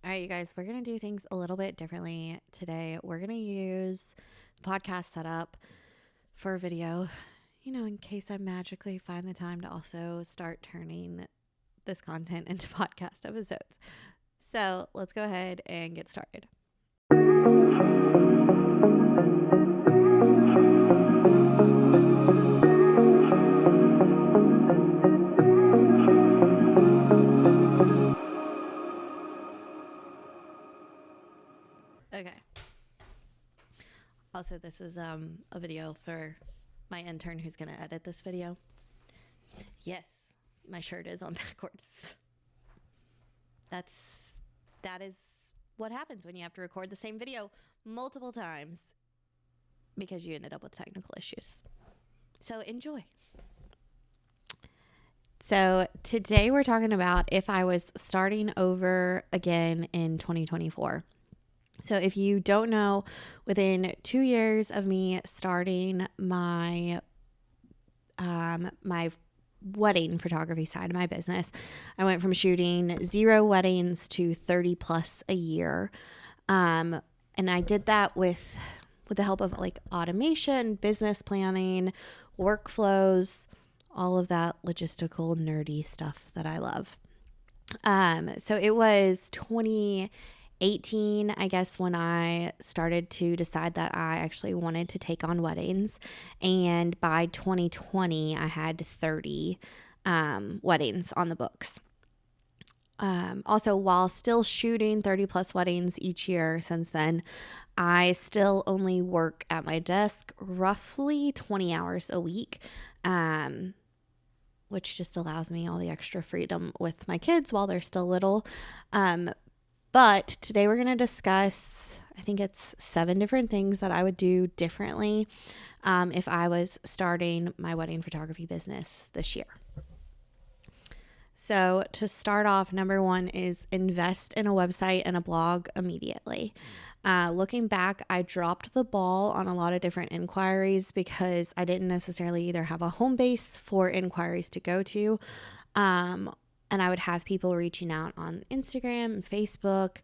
All right, you guys, we're going to do things a little bit differently today. We're going to use the podcast setup for a video, in case I magically find the time to also start turning this content into podcast episodes. So let's go ahead and get started. Okay. Also, this is a video for my intern who's going to edit this video. Yes, my shirt is on backwards. That is what happens when you have to record the same video multiple times because you ended up with technical issues. So enjoy. So today we're talking about if I was starting over again in 2024. So if you don't know, within 2 years of me starting my my wedding photography side of my business, I went from shooting 0 weddings to 30 plus a year. And I did that with the help of like automation, business planning, workflows, all of that logistical nerdy stuff that I love. So it was 2018, I guess, when I started to decide that I actually wanted to take on weddings. And by 2020, I had 30 weddings on the books. Also, while still shooting 30 plus weddings each year since then, I still only work at my desk roughly 20 hours a week, which just allows me all the extra freedom with my kids while they're still little. But today we're going to discuss, I think it's 7 different things that I would do differently if I was starting my wedding photography business this year. So to start off, number 1 is invest in a website and a blog immediately. Looking back, I dropped the ball on a lot of different inquiries because I didn't necessarily either have a home base for inquiries to go to, and I would have people reaching out on Instagram and Facebook,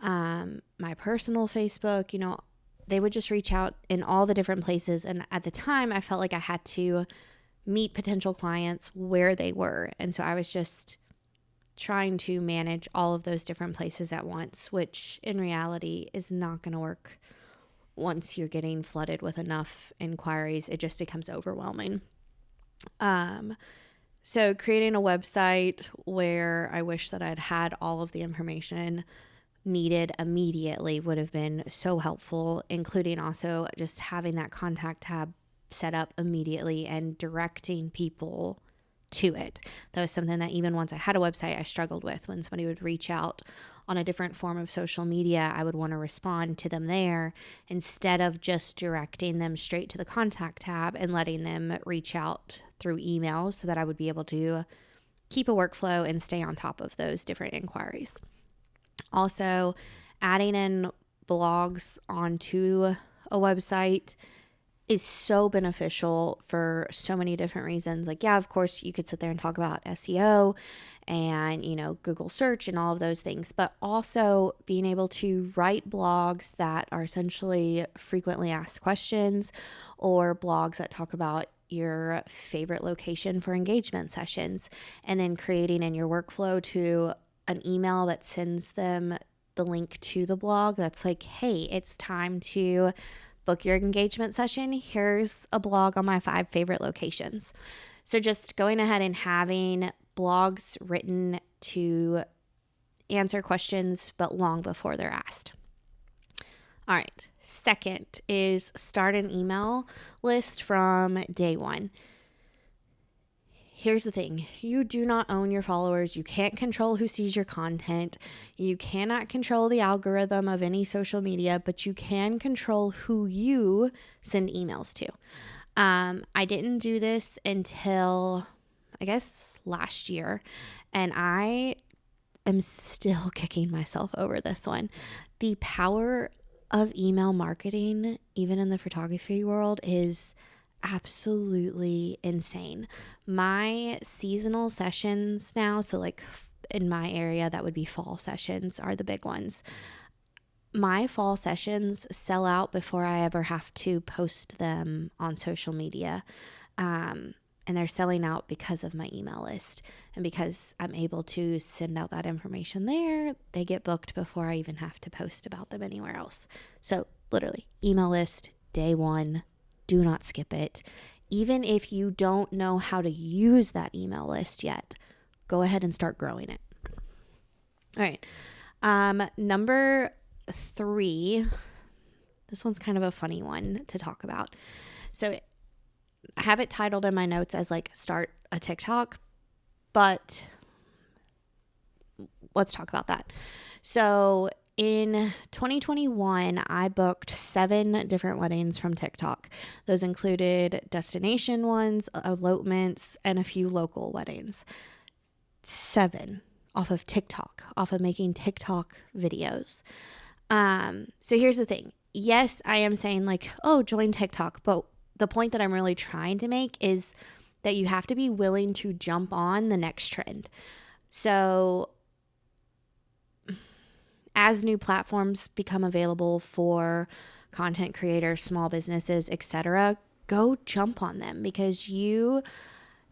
my personal Facebook, they would just reach out in all the different places. And at the time, I felt like I had to meet potential clients where they were. And so I was just trying to manage all of those different places at once, which in reality is not going to work. Once you're getting flooded with enough inquiries, it just becomes overwhelming. So creating a website where I wish that I'd had all of the information needed immediately would have been so helpful, including also just having that contact tab set up immediately and directing people to it. That was something that even once I had a website, I struggled with. When somebody would reach out on a different form of social media, I would want to respond to them there instead of just directing them straight to the contact tab and letting them reach out through email so that I would be able to keep a workflow and stay on top of those different inquiries. Also, adding in blogs onto a website is so beneficial for so many different reasons. Like, yeah, of course, you could sit there and talk about SEO and, Google search and all of those things, but also being able to write blogs that are essentially frequently asked questions or blogs that talk about your favorite location for engagement sessions, and then creating in your workflow to an email that sends them the link to the blog that's like, hey, it's time to book your engagement session. Here's a blog on my 5 favorite locations. So just going ahead and having blogs written to answer questions, but long before they're asked. All right. Second is start an email list from day 1. Here's the thing. You do not own your followers. You can't control who sees your content. You cannot control the algorithm of any social media, but you can control who you send emails to. I didn't do this until, I guess, last year, and I am still kicking myself over this one. The power of email marketing, even in the photography world, is absolutely insane. My seasonal sessions now, so like in my area, that would be fall sessions are the big ones. My fall sessions sell out before I ever have to post them on social media. And they're selling out because of my email list. And because I'm able to send out that information there, they get booked before I even have to post about them anywhere else. So literally, email list, day one, do not skip it. Even if you don't know how to use that email list yet, go ahead and start growing it. All right. Number 3, this one's kind of a funny one to talk about. So I have it titled in my notes as like start a TikTok, but let's talk about that. So in 2021, I booked 7 different weddings from TikTok. Those included destination ones, elopements, and a few local weddings. 7 off of TikTok, off of making TikTok videos. So here's the thing. Yes, I am saying like, oh, join TikTok, but the point that I'm really trying to make is that you have to be willing to jump on the next trend. So as new platforms become available for content creators, small businesses, etc., go jump on them, because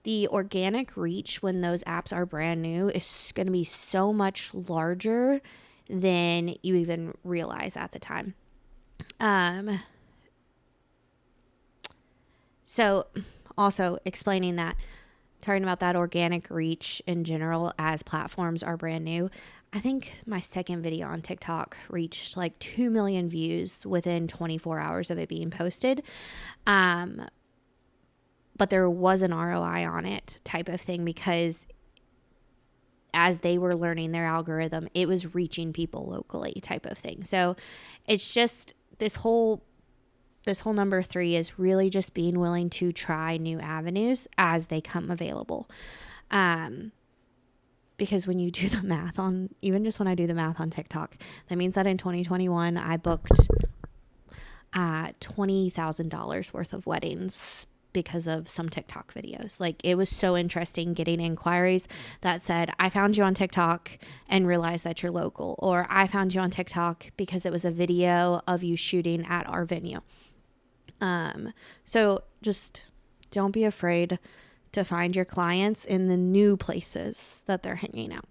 the organic reach when those apps are brand new is going to be so much larger than you even realize at the time. So also explaining that, talking about that organic reach in general as platforms are brand new. I think my second video on TikTok reached like 2 million views within 24 hours of it being posted. But there was an ROI on it type of thing, because as they were learning their algorithm, it was reaching people locally type of thing. So it's just this whole number 3 is really just being willing to try new avenues as they come available. Because when you do the math on, even just when I do the math on TikTok, that means that in 2021, I booked $20,000 worth of weddings because of some TikTok videos. Like, it was so interesting getting inquiries that said, I found you on TikTok and realized that you're local, or I found you on TikTok because it was a video of you shooting at our venue. So just don't be afraid to find your clients in the new places that they're hanging out.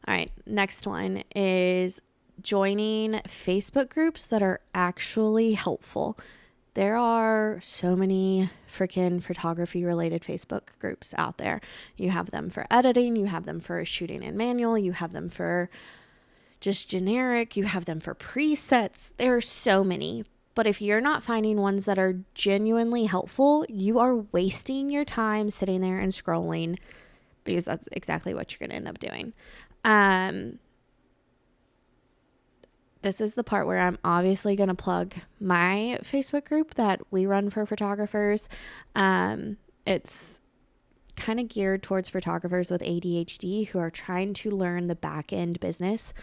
All right, next one is joining Facebook groups that are actually helpful. There are so many freaking photography related Facebook groups out there. You have them for editing, you have them for shooting in manual, you have them for just generic, you have them for presets. There are so many. But if you're not finding ones that are genuinely helpful, you are wasting your time sitting there and scrolling, because that's exactly what you're going to end up doing. This is the part where I'm obviously going to plug my Facebook group that we run for photographers. It's kind of geared towards photographers with ADHD who are trying to learn the back end business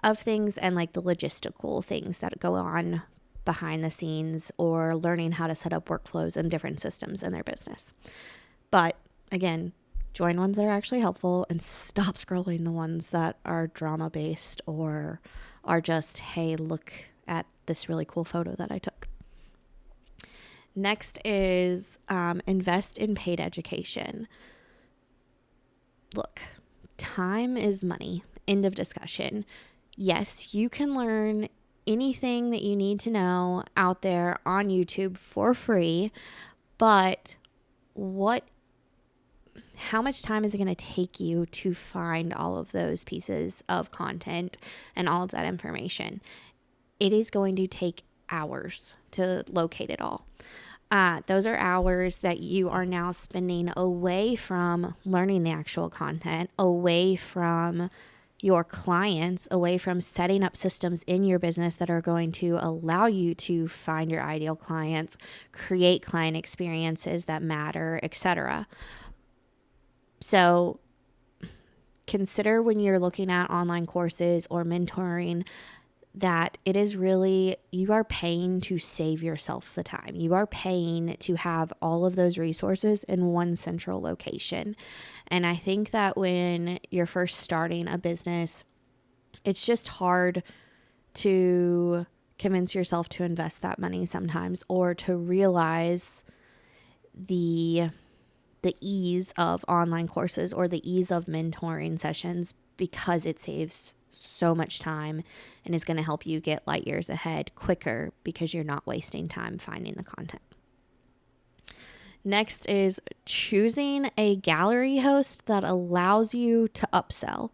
of things and like the logistical things that go on behind the scenes, or learning how to set up workflows and different systems in their business. But again, join ones that are actually helpful and stop scrolling the ones that are drama based or are just, hey, look at this really cool photo that I took. Next is invest in paid education. Look, time is money. End of discussion. Yes, you can learn anything that you need to know out there on YouTube for free, but how much time is it going to take you to find all of those pieces of content and all of that information? It is going to take hours to locate it all. Those are hours that you are now spending away from learning the actual content, away from your clients, away from setting up systems in your business that are going to allow you to find your ideal clients, create client experiences that matter, etc. So consider, when you're looking at online courses or mentoring, that it is really, you are paying to save yourself the time. You are paying to have all of those resources in one central location. And I think that when you're first starting a business, it's just hard to convince yourself to invest that money sometimes, or to realize the ease of online courses or the ease of mentoring sessions, because it saves so much time and is going to help you get light years ahead quicker because you're not wasting time finding the content. Next is choosing a gallery host that allows you to upsell.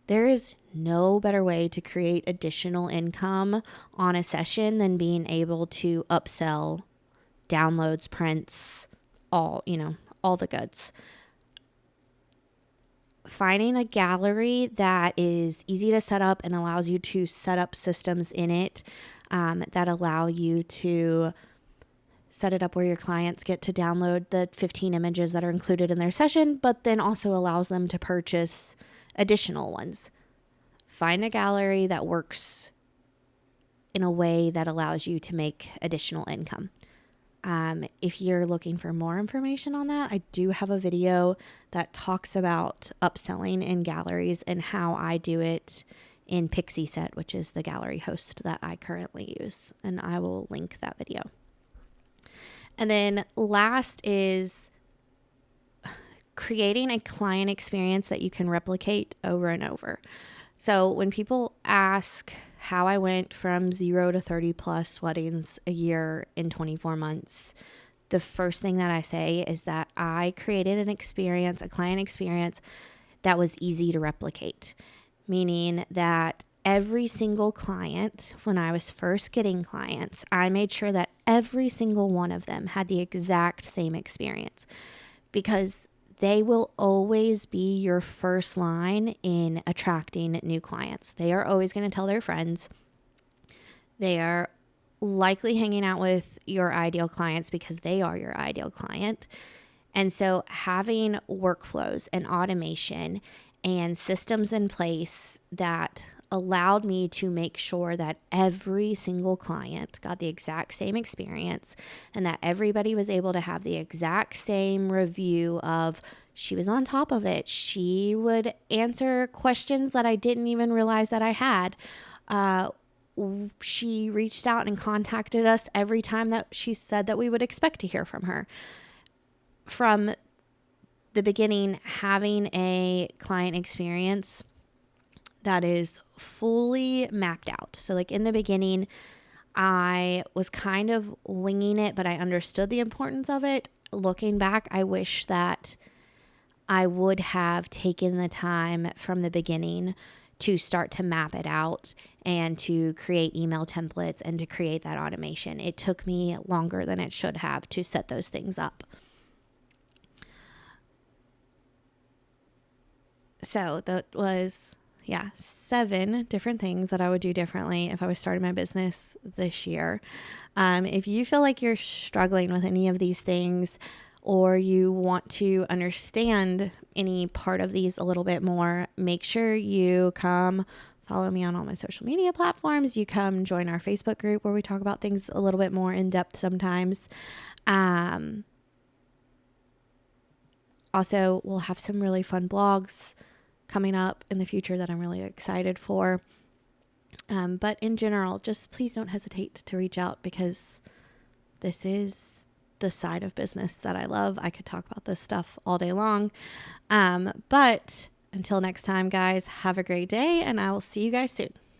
There is no better way to create additional income on a session than being able to upsell downloads, prints, all the goods. Finding a gallery that is easy to set up and allows you to set up systems in it that allow you to set it up where your clients get to download the 15 images that are included in their session, but then also allows them to purchase additional ones. Find a gallery that works in a way that allows you to make additional income. If you're looking for more information on that, I do have a video that talks about upselling in galleries and how I do it in Pixieset, which is the gallery host that I currently use. And I will link that video. And then last is creating a client experience that you can replicate over and over. So when people ask how I went from 0 to 30 plus weddings a year in 24 months, the first thing that I say is that I created an experience, a client experience that was easy to replicate, meaning that every single client, when I was first getting clients, I made sure that every single one of them had the exact same experience, because they will always be your first line in attracting new clients. They are always going to tell their friends. They are likely hanging out with your ideal clients because they are your ideal client. And so having workflows and automation and systems in place that allowed me to make sure that every single client got the exact same experience and that everybody was able to have the exact same review of, she was on top of it. She would answer questions that I didn't even realize that I had. She reached out and contacted us every time that she said that we would expect to hear from her. From the beginning, having a client experience that is fully mapped out. So like in the beginning, I was kind of winging it, but I understood the importance of it. Looking back, I wish that I would have taken the time from the beginning to start to map it out and to create email templates and to create that automation. It took me longer than it should have to set those things up. So that was 7 different things that I would do differently if I was starting my business this year. If you feel like you're struggling with any of these things, or you want to understand any part of these a little bit more, make sure you come follow me on all my social media platforms. You come join our Facebook group where we talk about things a little bit more in depth sometimes. Also, we'll have some really fun blogs coming up in the future that I'm really excited for. But in general, just please don't hesitate to reach out, because this is the side of business that I love. I could talk about this stuff all day long. But until next time, guys, have a great day, and I will see you guys soon.